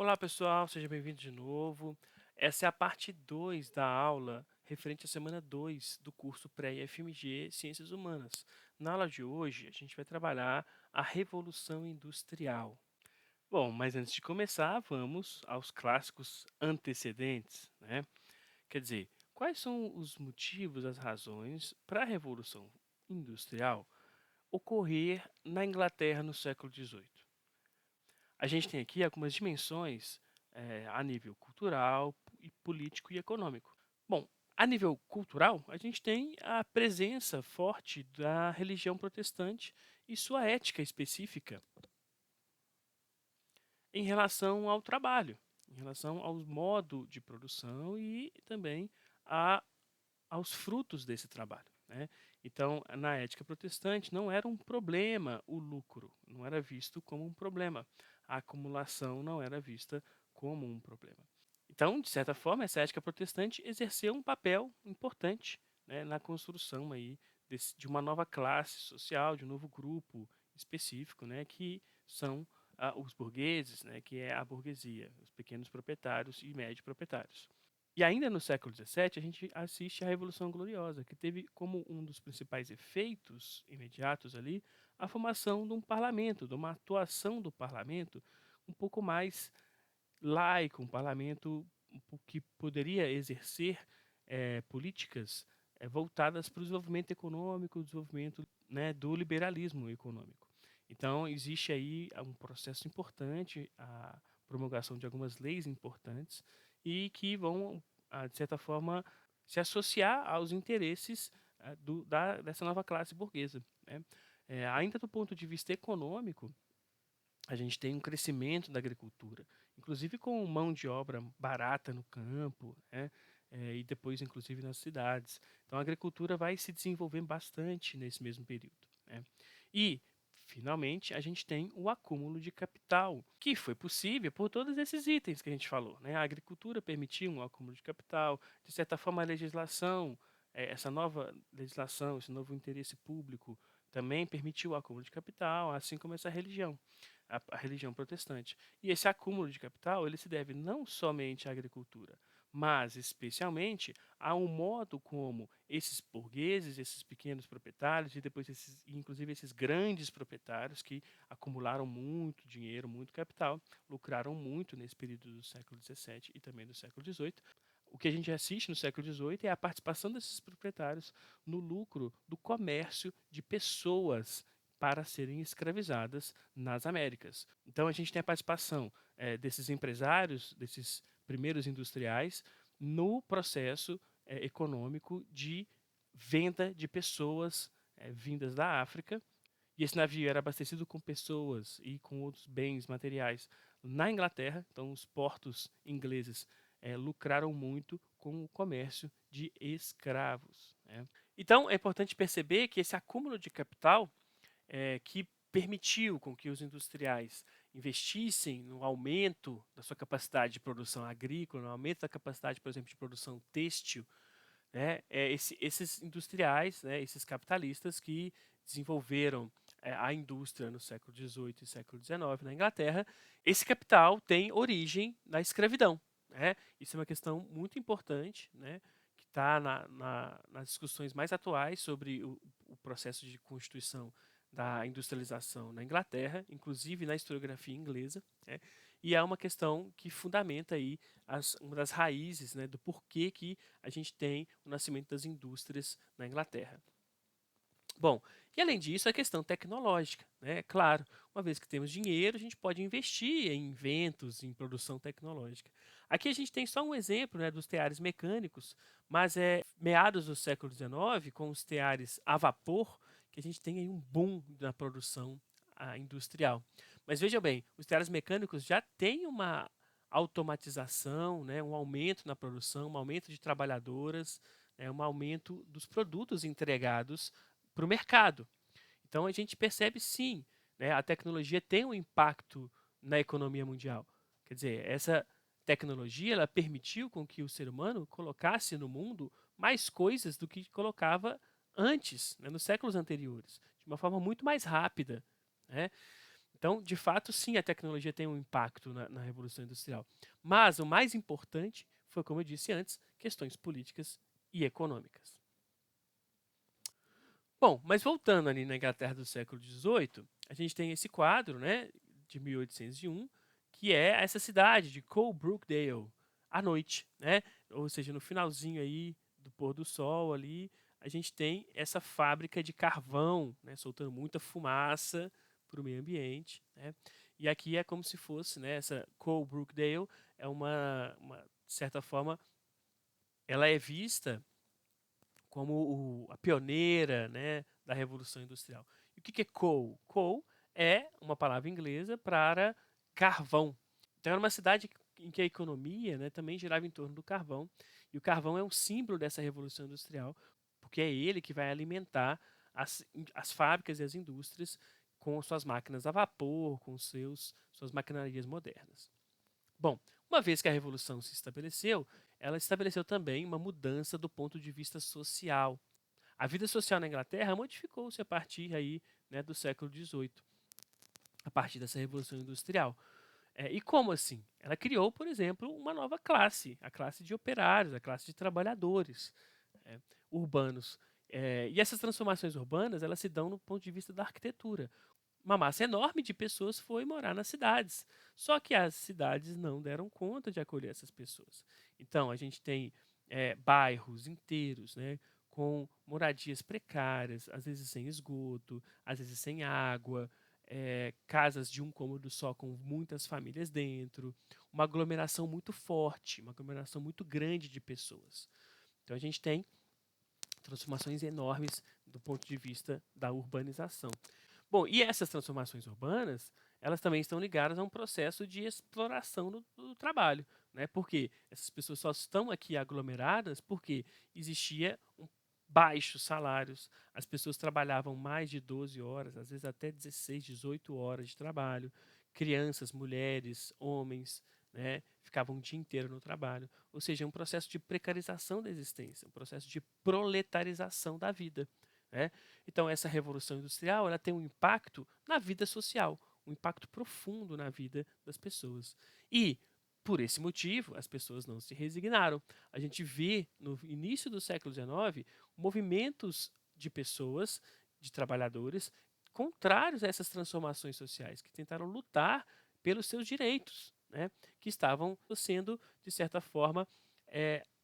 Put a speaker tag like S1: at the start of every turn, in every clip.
S1: Olá pessoal, seja bem-vindo de novo. Essa é a parte 2 da aula referente à semana 2 do curso Pré-IFMG Ciências Humanas. Na aula de hoje, a gente vai trabalhar a Revolução Industrial. Bom, mas antes de começar, vamos aos clássicos antecedentes, né? Quer dizer, quais são os motivos, as razões para a Revolução Industrial ocorrer na Inglaterra no século XVIII? A gente tem aqui algumas dimensões a nível cultural, e político e econômico. Bom, a nível cultural, a gente tem a presença forte da religião protestante e sua ética específica em relação ao trabalho, em relação ao modo de produção e também a, aos frutos desse trabalho, né? Então, na ética protestante, não era um problema o lucro, não era visto como um problema. A acumulação não era vista como um problema. Então, de certa forma, essa ética protestante exerceu um papel importante, né, na construção aí de uma nova classe social, de um novo grupo específico, né, que são os burgueses, né, que é a burguesia, os pequenos proprietários e médios proprietários. E ainda no século XVII, a gente assiste à Revolução Gloriosa, que teve como um dos principais efeitos imediatos ali a formação de um parlamento, de uma atuação do parlamento um pouco mais laico, um parlamento que poderia exercer políticas voltadas para o desenvolvimento econômico, o desenvolvimento, né, do liberalismo econômico. Então, existe aí um processo importante, a promulgação de algumas leis importantes e que vão, de certa forma, se associar aos interesses dessa nova classe burguesa, né? Ainda do ponto de vista econômico, a gente tem um crescimento da agricultura, inclusive com mão de obra barata no campo, né? E depois, inclusive, nas cidades. Então, a agricultura vai se desenvolver bastante nesse mesmo período, né? E, finalmente, a gente tem o acúmulo de capital, que foi possível por todos esses itens que a gente falou, né? A agricultura permitiu um acúmulo de capital, de certa forma, a legislação, essa nova legislação, esse novo interesse público também permitiu o acúmulo de capital, assim como essa religião a religião protestante. E esse acúmulo de capital ele se deve não somente à agricultura, mas especialmente ao modo como esses burgueses, esses pequenos proprietários e depois inclusive esses grandes proprietários que acumularam muito dinheiro, muito capital, lucraram muito nesse período do século XVII e também do século XVIII. O que a gente assiste no século XVIII é a participação desses proprietários no lucro do comércio de pessoas para serem escravizadas nas Américas. Então a gente tem a participação desses empresários, desses primeiros industriais, no processo econômico de venda de pessoas vindas da África. E esse navio era abastecido com pessoas e com outros bens materiais na Inglaterra. Então os portos ingleses lucraram muito com o comércio de escravos, né? Então é importante perceber que esse acúmulo de capital que permitiu com que os industriais investissem no aumento da sua capacidade de produção agrícola, no aumento da capacidade, por exemplo, de produção têxtil, né? Esses industriais, né, esses capitalistas que desenvolveram a indústria no século XVIII e século XIX na Inglaterra, esse capital tem origem na escravidão, né? Isso é uma questão muito importante, né, que está nas discussões mais atuais sobre o processo de constituição da industrialização na Inglaterra, inclusive na historiografia inglesa, né? E é uma questão que fundamenta aí uma das raízes, né, do porquê que a gente tem o nascimento das indústrias na Inglaterra. Bom, e além disso, a questão tecnológica, né? Claro, uma vez que temos dinheiro, a gente pode investir em inventos, em produção tecnológica. Aqui a gente tem só um exemplo, né, dos teares mecânicos, mas é meados do século XIX, com os teares a vapor, que a gente tem aí um boom na produção industrial. Mas veja bem, os teares mecânicos já têm uma automatização, né, um aumento na produção, um aumento de trabalhadoras, né, um aumento dos produtos entregados para o mercado. Então a gente percebe sim, né, a tecnologia tem um impacto na economia mundial. Quer dizer, essa tecnologia ela permitiu com que o ser humano colocasse no mundo mais coisas do que colocava antes, né, nos séculos anteriores, de uma forma muito mais rápida, né? Então, de fato, sim, a tecnologia tem um impacto na Revolução Industrial. Mas o mais importante foi, como eu disse antes, questões políticas e econômicas. Bom, mas voltando ali na Inglaterra do século XVIII, a gente tem esse quadro, né, de 1801, que é essa cidade de Coalbrookdale, à noite, né? Ou seja, no finalzinho aí do pôr do sol ali, a gente tem essa fábrica de carvão, né, soltando muita fumaça para o meio ambiente, né? E aqui é como se fosse, né, essa Coalbrookdale é de certa forma, ela é vista como a pioneira, né, da Revolução Industrial. E o que é coal? Coal é uma palavra inglesa para carvão. Então era uma cidade em que a economia, né, também girava em torno do carvão. E o carvão é um símbolo dessa Revolução Industrial, porque é ele que vai alimentar as fábricas e as indústrias com suas máquinas a vapor, com suas maquinarias modernas. Bom, uma vez que a revolução se estabeleceu, ela estabeleceu também uma mudança do ponto de vista social. A vida social na Inglaterra modificou-se a partir aí, né, do século XVIII, a partir dessa revolução industrial. E como assim? Ela criou, por exemplo, uma nova classe, a classe de operários, a classe de trabalhadores é, urbanos. E essas transformações urbanas elas se dão no ponto de vista da arquitetura. Uma massa enorme de pessoas foi morar nas cidades. Só que as cidades não deram conta de acolher essas pessoas. Então, a gente tem bairros inteiros, né, com moradias precárias, às vezes sem esgoto, às vezes sem água, casas de um cômodo só com muitas famílias dentro, uma aglomeração muito forte, uma aglomeração muito grande de pessoas. Então, a gente tem transformações enormes do ponto de vista da urbanização. Bom, e essas transformações urbanas, elas também estão ligadas a um processo de exploração do trabalho, né? Porque essas pessoas só estão aqui aglomeradas porque existia baixos salários, as pessoas trabalhavam mais de 12 horas, às vezes até 16, 18 horas de trabalho, crianças, mulheres, homens, né, ficavam o dia inteiro no trabalho. Ou seja, é um processo de precarização da existência, um processo de proletarização da vida. Né? Então, essa revolução industrial ela tem um impacto na vida social, um impacto profundo na vida das pessoas. E, por esse motivo, as pessoas não se resignaram. A gente vê no início do século XIX movimentos de pessoas, de trabalhadores, contrários a essas transformações sociais, que tentaram lutar pelos seus direitos, né? Que estavam sendo, de certa forma,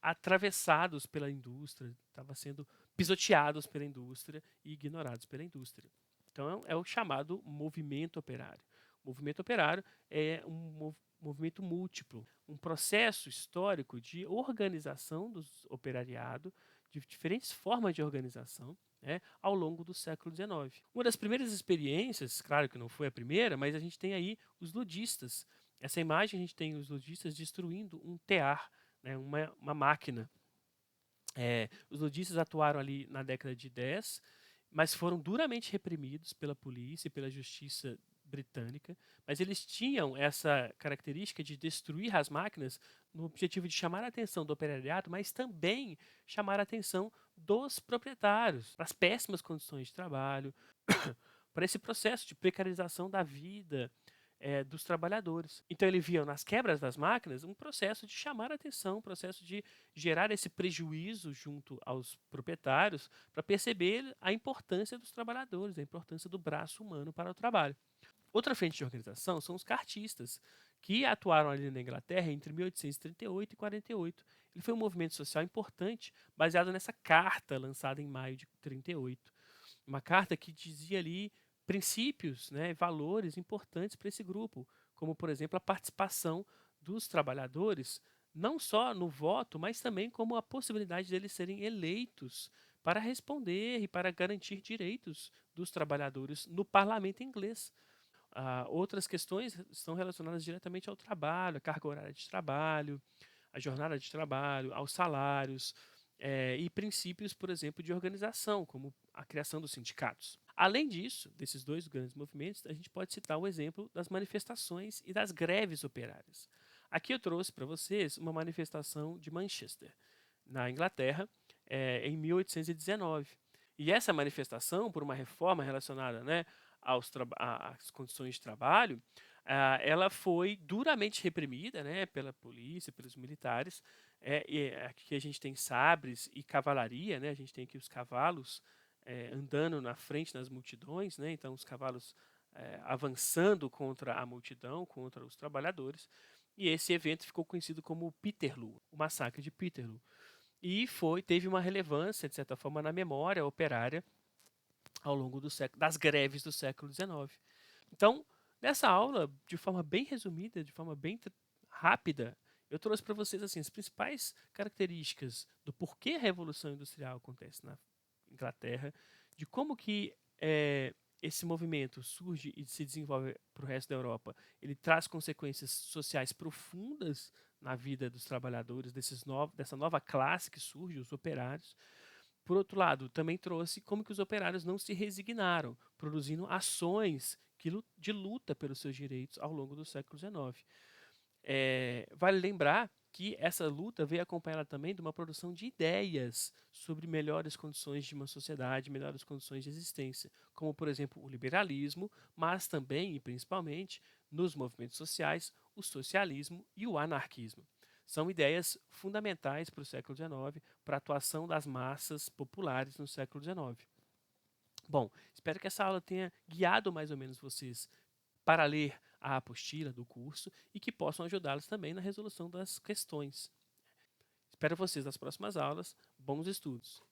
S1: atravessados pela indústria, estavam sendo pisoteados pela indústria e ignorados pela indústria. Então é o chamado movimento operário. O movimento operário é um movimento múltiplo, um processo histórico de organização do operariado, de diferentes formas de organização, né, ao longo do século XIX. Uma das primeiras experiências, claro que não foi a primeira, mas a gente tem aí os ludistas. Essa imagem a gente tem os ludistas destruindo um tear, né, uma máquina. Os ludistas atuaram ali na década de 10, mas foram duramente reprimidos pela polícia e pela justiça britânica, mas eles tinham essa característica de destruir as máquinas no objetivo de chamar a atenção do operariado, mas também chamar a atenção dos proprietários para as péssimas condições de trabalho, para esse processo de precarização da vida dos trabalhadores. Então ele via nas quebras das máquinas um processo de chamar a atenção, um processo de gerar esse prejuízo junto aos proprietários para perceber a importância dos trabalhadores, a importância do braço humano para o trabalho. Outra frente de organização são os cartistas, que atuaram ali na Inglaterra entre 1838 e 48. Ele foi um movimento social importante, baseado nessa carta lançada em maio de 38. Uma carta que dizia ali princípios, né, valores importantes para esse grupo, como, por exemplo, a participação dos trabalhadores, não só no voto, mas também como a possibilidade deles serem eleitos para responder e para garantir direitos dos trabalhadores no parlamento inglês. Outras questões estão relacionadas diretamente ao trabalho, a carga horária de trabalho, a jornada de trabalho, aos salários e princípios, por exemplo, de organização, como a criação dos sindicatos. Além disso, desses dois grandes movimentos, a gente pode citar o exemplo das manifestações e das greves operárias. Aqui eu trouxe para vocês uma manifestação de Manchester, na Inglaterra, em 1819. E essa manifestação, por uma reforma relacionada, né, às condições de trabalho, ela foi duramente reprimida, né, pela polícia, pelos militares. Aqui a gente tem sabres e cavalaria, né, a gente tem aqui os cavalos andando na frente nas multidões, né, então os cavalos avançando contra a multidão, contra os trabalhadores. E esse evento ficou conhecido como Peterloo, o massacre de Peterloo. E teve uma relevância, de certa forma, na memória operária ao longo das greves do século XIX. Então, nessa aula, de forma bem resumida, de forma bem rápida, eu trouxe para vocês assim, as principais características do porquê a Revolução Industrial acontece na Inglaterra, de como que esse movimento surge e se desenvolve para o resto da Europa. Ele traz consequências sociais profundas na vida dos trabalhadores, dessa nova classe que surge, os operários. Por outro lado, também trouxe como que os operários não se resignaram, produzindo ações de luta pelos seus direitos ao longo do século XIX. Vale lembrar que essa luta veio acompanhada também de uma produção de ideias sobre melhores condições de uma sociedade, melhores condições de existência, como, por exemplo, o liberalismo, mas também e principalmente nos movimentos sociais, o socialismo e o anarquismo. São ideias fundamentais para o século XIX, para a atuação das massas populares no século XIX. Bom, espero que essa aula tenha guiado mais ou menos vocês para ler a apostila do curso e que possam ajudá-los também na resolução das questões. Espero vocês nas próximas aulas. Bons estudos!